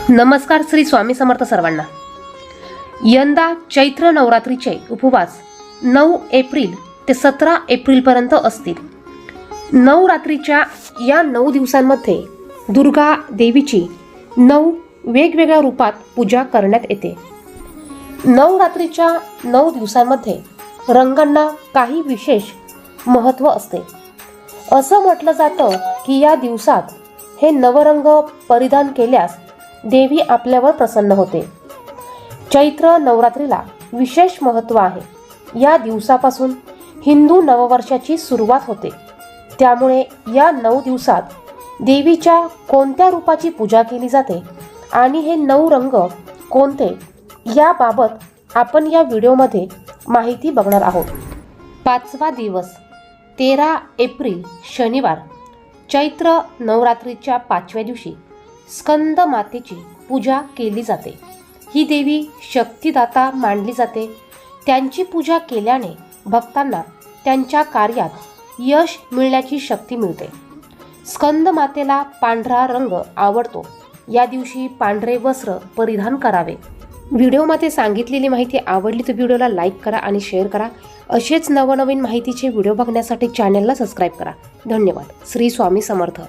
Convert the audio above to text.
नमस्कार श्री स्वामी समर्थ सर्वांना। यंदा चैत्र नवरात्रीचे उपवास 9 एप्रिल ते 17 एप्रिलपर्यंत असतील। नवरात्रीच्या या 9 दिवसांमध्ये दुर्गा देवीची 9 वेगवेगळ्या रूपात पूजा करण्यात येते। नवरात्रीच्या 9 दिवसांमध्ये रंगांना काही विशेष महत्त्व असते। असं म्हटलं जातं की या दिवसात हे नवरंग परिधान केल्यास देवी आपल्यावर प्रसन्न होते। चैत्र नवरात्रीला विशेष महत्त्व आहे। या दिवसापासून हिंदू नववर्षाची सुरुवात होते। त्यामुळे या 9 दिवसात देवीच्या कोणत्या रूपाची पूजा केली जाते आणि हे 9 रंग कोणते याबाबत आपण या व्हिडिओमध्ये माहिती बघणार आहोत। 5वा दिवस 13 एप्रिल शनिवार। चैत्र नवरात्रीच्या 5व्या दिवशी स्कंद मातेची पूजा केली जाते। ही देवी शक्तिदाता मानली जाते। त्यांची पूजा केल्याने भक्तांना त्यांच्या कार्यात यश मिळण्याची शक्ती मिळते। स्कंद मातेला पांढरा रंग आवडतो। या दिवशी पांढरे वस्त्र परिधान करावे। व्हिडिओमध्ये सांगितलेली माहिती आवडली तर व्हिडिओला लाईक करा आणि शेअर करा। असेच नवनवीन माहितीचे व्हिडिओ बघण्यासाठी चॅनलला सबस्क्राईब करा। धन्यवाद। श्री स्वामी समर्थ।